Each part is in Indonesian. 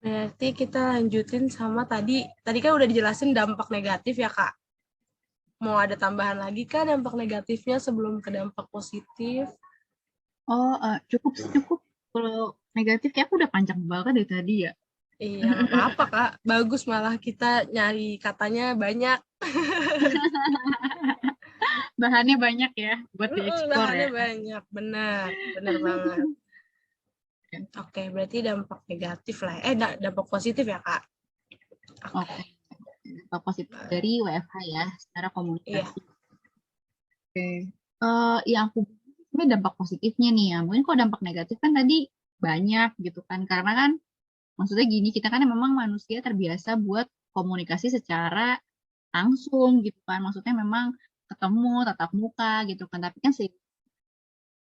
Berarti kita lanjutin sama tadi kan udah dijelasin dampak negatif ya, Kak. Mau ada tambahan lagi Kak dampak negatifnya sebelum ke dampak positif? Cukup sih, cukup. Kalau negatif kayak aku udah panjang banget dari tadi ya. Iya, nggak apa-apa Kak. Bagus malah kita nyari katanya banyak. Bahannya banyak ya buat dieksplor Bahannya ya. banyak, benar. Benar banget. Oke, berarti dampak negatif lah. Dampak positif ya, Kak? Oke. Oke. Dampak positif dari WFH ya, secara Iya. komunikasi. Oke. Yang aku sebenarnya dampak positifnya nih ya. Mungkin kalau dampak negatif kan tadi banyak gitu kan. Karena kan maksudnya gini, kita kan memang manusia terbiasa buat komunikasi secara langsung gitu kan. Maksudnya memang ketemu, tatap muka gitu kan. Tapi kan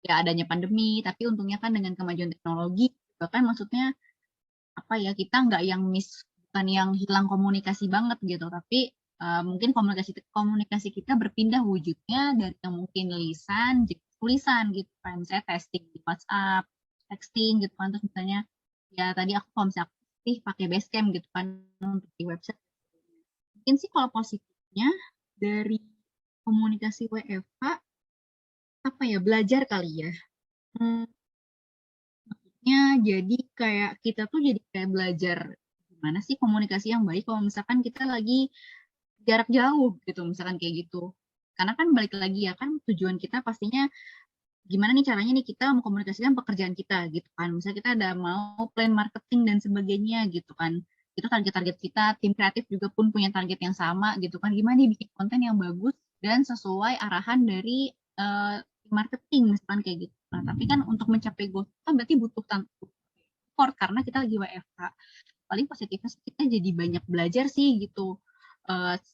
ya adanya pandemi, tapi untungnya kan dengan kemajuan teknologi, bahkan maksudnya apa ya, kita nggak yang bukan yang hilang komunikasi banget gitu, tapi mungkin komunikasi komunikasi kita berpindah wujudnya dari yang mungkin lisan jadi tulisan gitu kan, misalnya testing di WhatsApp, texting gitu kan, terus misalnya ya tadi aku kalau misalnya aktif pakai Basecamp gitu kan untuk di website. Mungkin sih kalau positifnya dari komunikasi WFH apa ya, belajar kali ya. Hmm, jadi kayak kita tuh jadi kayak belajar gimana sih komunikasi yang baik kalau misalkan kita lagi jarak jauh gitu, misalkan kayak gitu. Karena kan balik lagi ya kan tujuan kita pastinya gimana nih caranya nih kita mengkomunikasikan pekerjaan kita gitu kan. Misalnya kita ada mau plan marketing dan sebagainya gitu kan. Itu target-target kita, tim kreatif juga pun punya target yang sama gitu kan. Gimana nih bikin konten yang bagus dan sesuai arahan dari tim marketing misalkan kayak gitu. Nah, tapi kan untuk mencapai goal kita berarti butuh effort karena kita lagi WFH. Paling positifnya kita jadi banyak belajar sih gitu.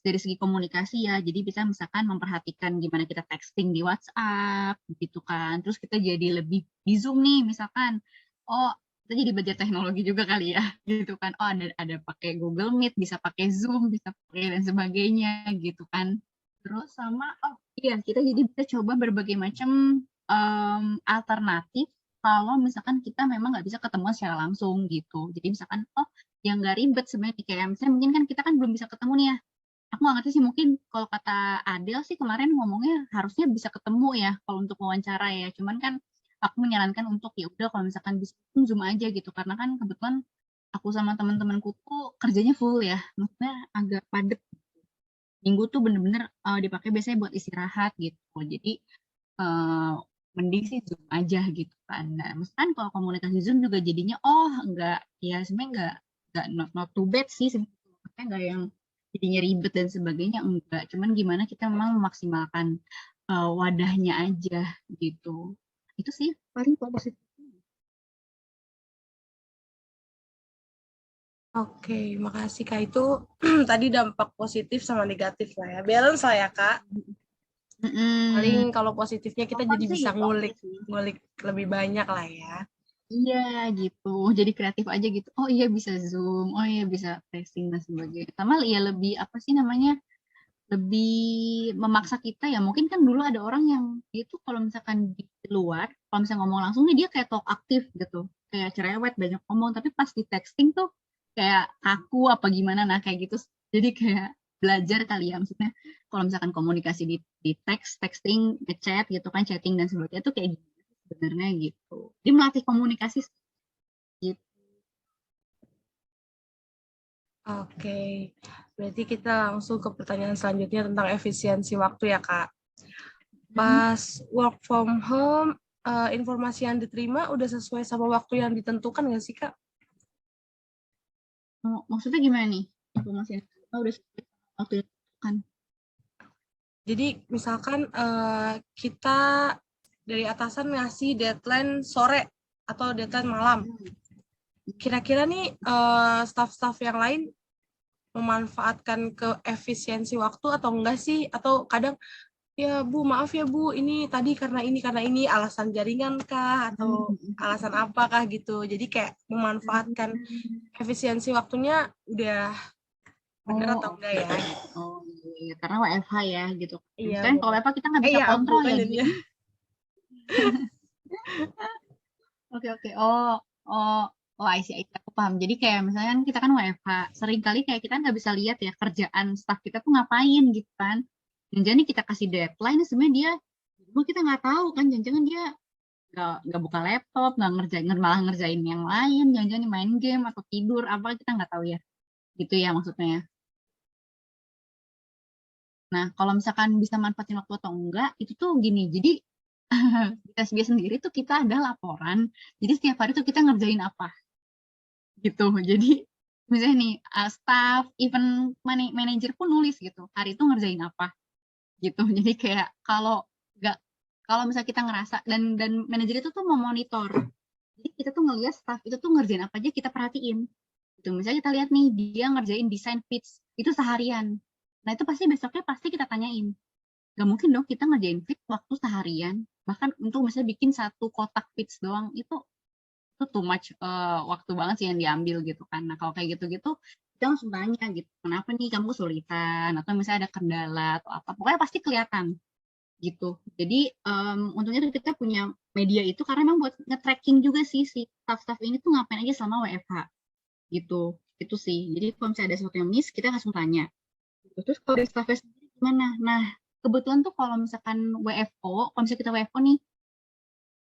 Dari segi komunikasi ya, jadi bisa misalkan memperhatikan gimana kita texting di WhatsApp gitu kan, terus kita jadi lebih di Zoom nih misalkan, oh kita jadi belajar teknologi juga kali ya gitu kan, oh ada pakai Google Meet, bisa pakai Zoom, bisa pakai dan sebagainya gitu kan, terus sama oh iya kita jadi bisa coba berbagai macam alternatif kalau misalkan kita memang nggak bisa ketemu secara langsung gitu, jadi misalkan oh yang nggak ribet sebenarnya kayak misalnya mungkin kan kita kan belum bisa ketemu nih ya, aku nggak ngerti sih mungkin kalau kata Adel sih kemarin ngomongnya harusnya bisa ketemu ya kalau untuk wawancara ya, cuman kan aku menyarankan untuk ya udah kalau misalkan bisa Zoom aja gitu karena kan kebetulan aku sama teman-temanku tuh kerjanya full ya, maksudnya agak padat, minggu tuh bener-bener dipakai biasanya buat istirahat gitu, jadi uh, mending sih Zoom aja gitu kan. Nah, misalkan kalau komunikasi Zoom juga jadinya oh enggak ya sebenarnya enggak not too bad sih sebenarnya, enggak yang jadinya ribet dan sebagainya enggak. Cuman gimana kita memang memaksimalkan wadahnya aja gitu. Itu sih paling positif. Oke, makasih Kak. Itu tadi dampak positif sama negatif lah ya. Balance lah ya Kak. Paling Mm-mm. kalau positifnya kita Apa jadi sih bisa gitu aja ngulik, sih. ngulik lebih banyak lah ya. Iya gitu, jadi kreatif aja gitu. Oh iya bisa Zoom, oh iya bisa testing dan sebagainya. Sama ya lebih apa sih namanya, lebih memaksa kita ya. Mungkin kan dulu ada orang yang dia tuh kalau misalkan di luar, kalau misalnya ngomong langsung nih dia kayak talk aktif gitu, kayak cerewet banyak ngomong. Tapi pas di texting tuh kayak kaku apa gimana, nah kayak gitu. Jadi kayak belajar kali ya, maksudnya kalau misalkan komunikasi di teks, texting, ngechat gitu kan, chatting dan sebagainya tuh kayak gitu sebenarnya gitu. Dia melatih komunikasi gitu. Oke, berarti kita langsung ke pertanyaan selanjutnya tentang efisiensi waktu ya Kak. Hmm. Pas work from home, informasi yang diterima udah sesuai sama waktu yang ditentukan nggak sih Kak? Maksudnya gimana nih informasi yang udah waktu itu kan. Jadi misalkan kita dari atasan ngasih deadline sore atau deadline malam. Kira-kira nih staff-staff yang lain memanfaatkan ke efisiensi waktu atau enggak sih? Atau kadang ya Bu, maaf ya Bu, ini tadi karena ini alasan jaringan kah atau alasan apakah gitu. Jadi kayak memanfaatkan efisiensi waktunya udah bener Oh, atau enggak oke. ya gitu. Oh, iya. Karena WFH ya gitu. Iya Misalkan kalau benar. WFH kita nggak bisa Ya Bu kontrol kan ya jadinya. gini. Oke, oke. Oh, oh. Oh, I see, aku paham. Jadi kayak misalnya kita kan WFH, sering kali kayak kita nggak bisa lihat ya kerjaan staff kita tuh ngapain gitu kan. Dan jadi kita kasih deadline, sebenarnya dia, dulu kita nggak tahu kan, jangan-jangan dia nggak buka laptop, nggak ngerjain, malah ngerjain yang lain, jangan-jangan main game atau tidur, apa kita nggak tahu ya. Gitu ya maksudnya ya. Nah, kalau misalkan bisa manfaatin waktu atau enggak, itu tuh gini. Jadi di TSB sendiri tuh kita ada laporan. Jadi setiap hari tuh kita ngerjain apa gitu. Jadi misalnya nih staff, even manajer pun nulis gitu. Hari itu ngerjain apa gitu. Jadi kayak nggak kalau misalnya kita ngerasa dan manajer itu tuh mau monitor. Jadi kita tuh ngelihat staff itu tuh ngerjain apa aja kita perhatiin. Gitu. Misalnya kita lihat nih dia ngerjain desain pitch itu seharian. Nah itu pasti besoknya pasti kita tanyain. Gak mungkin dong kita ngerjain pitch waktu seharian. Bahkan untuk misalnya bikin satu kotak pitch doang itu too much waktu banget sih yang diambil gitu kan. Nah kalau kayak gitu-gitu kita langsung tanya gitu, kenapa nih kamu kesulitan atau misalnya ada kendala atau apa, pokoknya pasti kelihatan gitu. Jadi untungnya tuh kita punya media itu karena memang buat nge-tracking juga sih si staff-staff ini tuh ngapain aja selama WFH gitu. Itu sih. Jadi kalau misalnya ada sesuatu yang miss kita langsung tanya. Terus kalau dari staffnya sendiri gimana? Nah kebetulan tuh kalau misalkan WFO, kalau misalnya kita WFO nih,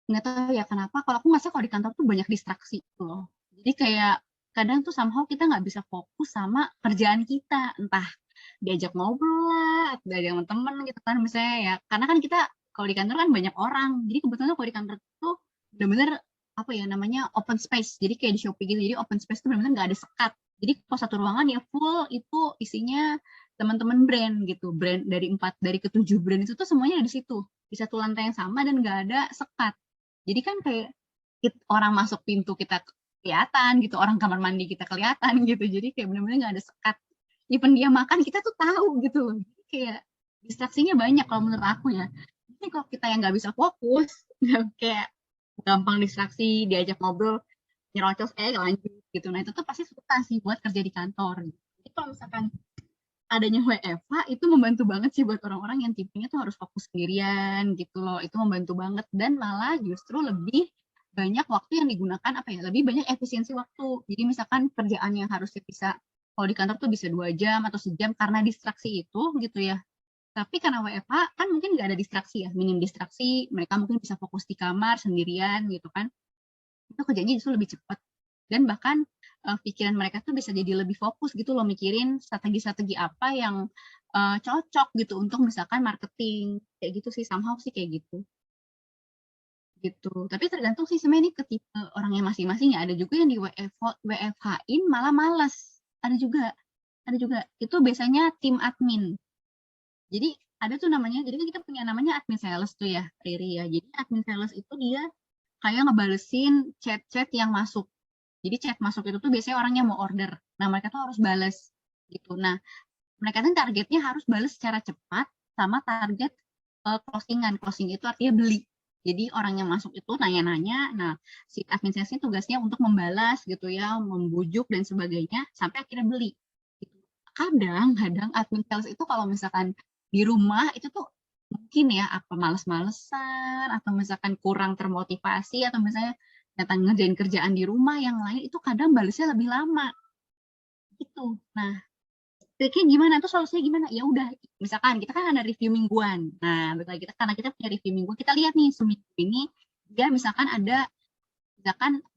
nggak tahu ya kenapa kalau aku ngerasa kalau di kantor tuh banyak distraksi gitu loh. Jadi kayak kadang tuh somehow kita nggak bisa fokus sama kerjaan kita, entah diajak ngobrol lah atau diajak sama temen gitu kan misalnya ya, karena kan kita kalau di kantor kan banyak orang, jadi kebetulan tuh kalau di kantor tuh bener-bener apa ya namanya open space, jadi kayak di Shopee gitu, jadi open space tuh bener-bener nggak ada sekat, jadi kalau satu ruangan ya full itu isinya teman-teman brand gitu, brand dari ketujuh brand itu tuh semuanya ada di situ di satu lantai yang sama dan nggak ada sekat. Jadi kan kayak orang masuk pintu kita kelihatan gitu, orang kamar mandi kita kelihatan gitu. Jadi kayak bener-bener nggak ada sekat. Even dia makan kita tuh tahu gitu loh. Jadi kayak distraksinya banyak kalau menurut aku ya. Ini kalau kita yang nggak bisa fokus, kayak gampang distraksi, diajak ngobrol, nyerocos, lanjut gitu. Nah itu tuh pasti susah sih buat kerja di kantor. Jadi kalau misalkan adanya WFH itu membantu banget sih buat orang-orang yang tipenya tuh harus fokus sendirian gitu loh. Itu membantu banget dan malah justru lebih banyak waktu yang digunakan apa ya? Lebih banyak efisiensi waktu. Jadi misalkan kerjaan yang harusnya bisa kalau di kantor tuh bisa 2 jam atau sejam karena distraksi itu gitu ya. Tapi karena WFH kan mungkin nggak ada distraksi ya, minim distraksi, mereka mungkin bisa fokus di kamar sendirian gitu kan. Itu kerjanya justru lebih cepat. Dan bahkan pikiran mereka tuh bisa jadi lebih fokus gitu loh, mikirin strategi-strategi apa yang cocok gitu untuk misalkan marketing kayak gitu sih, somehow sih kayak gitu gitu. Tapi tergantung sih sebenarnya nih ke tipe orangnya masing-masing ya. Ada juga yang di WFH-in malah malas. Ada juga itu biasanya tim admin. Jadi ada tuh namanya, jadi kan kita punya namanya admin sales tuh ya Riri ya. Jadi admin sales itu dia kayak ngebalesin chat-chat yang masuk. Jadi chat masuk itu tuh biasanya orangnya mau order. Nah, mereka tuh harus balas gitu. Nah, mereka tuh targetnya harus balas secara cepat sama target closingan. Closing itu artinya beli. Jadi orang yang masuk itu nanya-nanya, nah si admin sales tugasnya untuk membalas gitu ya, membujuk dan sebagainya sampai akhirnya beli. Gitu. Kadang admin sales itu kalau misalkan di rumah itu tuh mungkin ya apa males-malesan atau misalkan kurang termotivasi atau misalnya datang ngerjain kerjaan di rumah yang lain itu kadang balasnya lebih lama gitu. Nah, triknya gimana tuh, solusinya gimana? Ya udah, misalkan kita kan ada review mingguan. Nah, betul kita karena kita punya review mingguan, kita lihat nih seminggu ini dia misalkan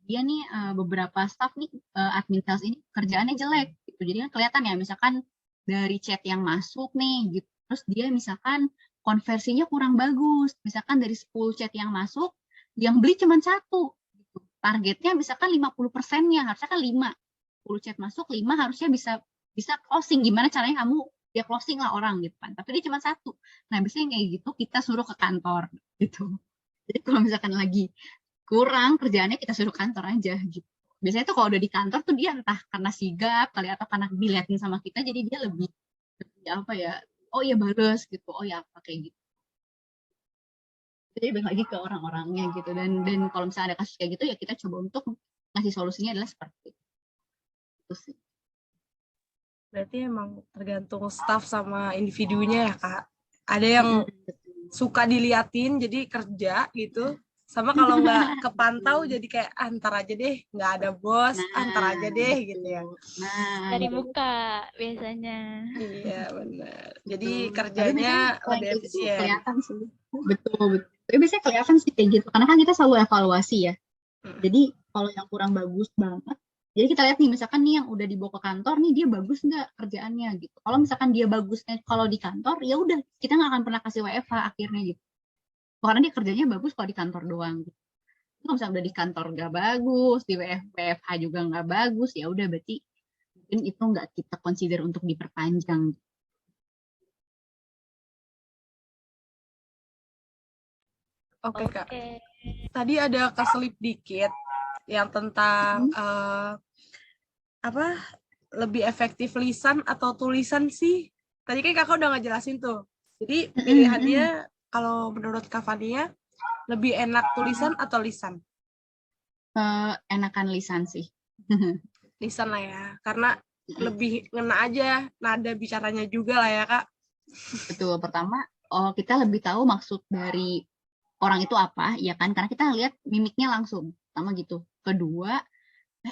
dia nih beberapa staff nih admin sales ini kerjaannya jelek gitu. Jadi kan kelihatan ya misalkan dari chat yang masuk nih gitu. Terus dia misalkan konversinya kurang bagus. Misalkan dari 10 chat yang masuk, yang beli cuma 1 gitu. Targetnya misalkan 50%-nya, harusnya kan 5. 10 chat masuk, 5 harusnya bisa closing. Gimana caranya kamu dia closing lah orang gitu kan. Tapi dia cuma 1. Nah, biasanya kayak gitu kita suruh ke kantor gitu. Jadi kalau misalkan lagi kurang kerjaannya kita suruh kantor aja gitu. Biasanya tuh kalau udah di kantor tuh dia entah karena sigap kali atau karena dilihatin sama kita jadi dia lebih apa ya, oh ya bales gitu, oh ya apa kayak gitu. Jadi balik lagi ke orang-orangnya gitu dan kalau misalnya ada kasus kayak gitu ya kita coba untuk ngasih solusinya adalah seperti itu sih. Berarti emang tergantung staff sama individunya ya Kak. Ada yang suka diliatin jadi kerja gitu. Sama kalau nggak kepantau jadi kayak antar aja deh, nggak ada bos, antar aja deh gitu ya. Nah, Dari gitu. muka biasanya. Iya benar. Jadi Betul. Tapi kerjanya biasanya kalau lebih kayak gitu efisien. kelihatan sih. Betul. Tapi biasanya kelihatan sih kayak gitu. Karena kan kita selalu evaluasi ya. Jadi kalau yang kurang bagus banget, jadi kita lihat nih misalkan nih yang udah dibawa ke kantor nih dia bagus nggak kerjaannya gitu. Kalau misalkan dia bagusnya kalau di kantor ya udah kita nggak akan pernah kasih WFH akhirnya gitu. Karena dia kerjanya bagus kalau di kantor doang. Gitu. Kalau misalnya udah di kantor nggak bagus, di WFH juga nggak bagus, ya udah berarti mungkin itu nggak kita consider untuk diperpanjang. Oke Kak. Oke. Tadi ada keselip dikit yang tentang apa lebih efektif lisan atau tulisan sih. Tadi kan Kakak udah ngejelasin tuh. Jadi pilihannya kalau menurut Kak Fania lebih enak tulisan atau lisan? Enakan lisan sih. Lisan lah ya, karena lebih ngena aja nada bicaranya juga lah ya Kak. Betul, pertama kita lebih tahu maksud dari orang itu apa, ya kan? Karena kita lihat mimiknya langsung, sama gitu. Kedua,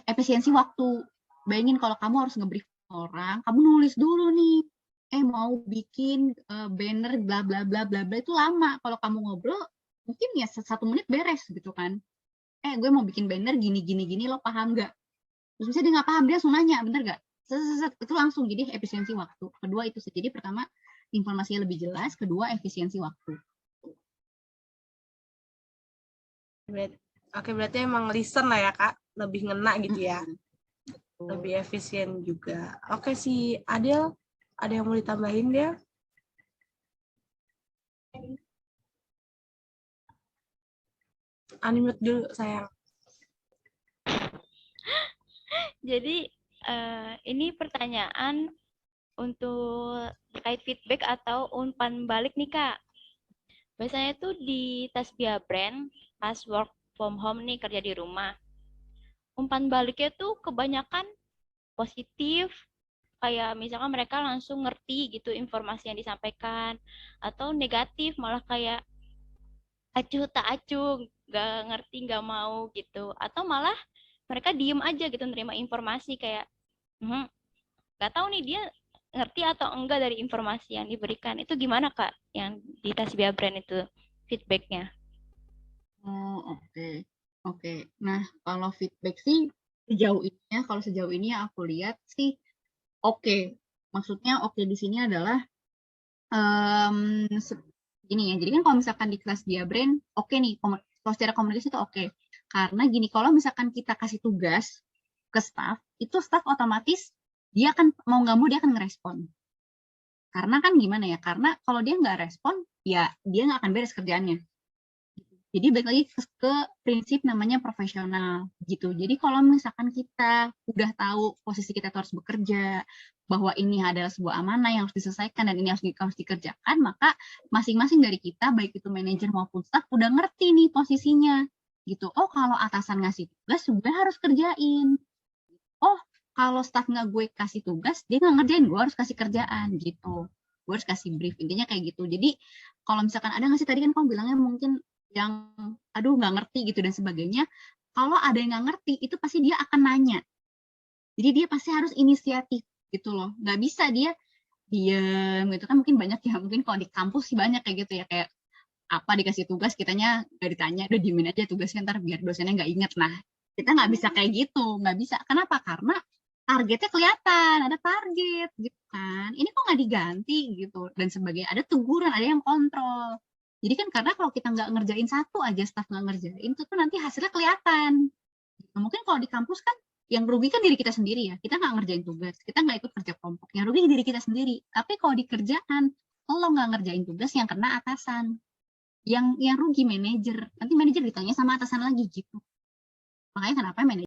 efisiensi waktu. Bayangin kalau kamu harus nge-brief orang, kamu nulis dulu nih, mau bikin banner bla bla bla bla bla itu lama. Kalau kamu ngobrol, mungkin ya 1 menit beres gitu kan. Gue mau bikin banner gini gini gini, lo paham nggak? Terus misalnya dia nggak paham, dia langsung nanya, bener nggak? Itu langsung, jadi efisiensi waktu. Kedua itu sih, jadi pertama informasinya lebih jelas, kedua efisiensi waktu. Oke, berarti emang listen lah ya Kak, lebih ngena gitu ya. Lebih efisien juga. Oke, si Adel, ada yang mau ditambahin dia? Unmute dulu sayang. Jadi ini pertanyaan untuk terkait feedback atau umpan balik nih Kak. Biasanya tuh di Tasbia Brand pas work from home nih kerja di rumah. Umpan baliknya tuh kebanyakan positif, kayak misalkan mereka langsung ngerti gitu informasi yang disampaikan, atau negatif malah kayak acuh tak acuh, nggak ngerti, nggak mau gitu, atau malah mereka diem aja gitu nerima informasi kayak nggak tahu nih dia ngerti atau enggak dari informasi yang diberikan. Itu gimana Kak yang di Tasbia Brand itu feedbacknya? Oke. Nah, kalau feedback sih sejauh ini aku lihat sih oke. Maksudnya oke di sini adalah gini ya. Jadi kan kalau misalkan di kelas dia brand, oke nih, kalau secara komunikasi itu oke. Karena gini, kalau misalkan kita kasih tugas ke staff, itu staff otomatis dia akan mau nggak mau dia akan ngerespon. Karena kan gimana ya? Karena kalau dia nggak respon, ya dia nggak akan beres kerjaannya. Jadi balik lagi ke prinsip namanya profesional gitu. Jadi kalau misalkan kita udah tahu posisi kita harus bekerja, bahwa ini adalah sebuah amanah yang harus diselesaikan dan ini harus dikerjakan, maka masing-masing dari kita, baik itu manajer maupun staff, udah ngerti nih posisinya gitu. Oh, kalau atasan ngasih tugas, gue harus kerjain. Oh, kalau staff nggak gue kasih tugas, dia nggak ngerjain, gue harus kasih kerjaan gitu. Gue harus kasih brief, intinya kayak gitu. Jadi kalau misalkan ada nggak sih, tadi kan kamu bilangnya mungkin yang aduh nggak ngerti gitu dan sebagainya, kalau ada yang nggak ngerti itu pasti dia akan nanya, jadi dia pasti harus inisiatif gitu loh, nggak bisa dia diem gitu kan. Mungkin banyak ya, mungkin kalau di kampus sih banyak kayak gitu ya, kayak apa dikasih tugas kitanya nggak ditanya, udah diemin aja tugasnya, ntar biar dosennya nggak inget. Nah, kita nggak bisa kayak gitu, nggak bisa. Kenapa? Karena targetnya kelihatan, ada target gitu kan, ini kok nggak diganti gitu dan sebagainya, ada teguran, ada yang kontrol. Jadi kan karena kalau kita nggak ngerjain satu aja, staff nggak ngerjain, itu tuh nanti hasilnya kelihatan. Nah, mungkin kalau di kampus kan yang rugi kan diri kita sendiri ya, kita nggak ngerjain tugas, kita nggak ikut kerja kelompok, yang rugi diri kita sendiri. Tapi kalau di kerjaan, kalau nggak ngerjain tugas yang kena atasan, yang rugi manajer, nanti manajer ditanya sama atasan lagi gitu. Makanya kenapa manajer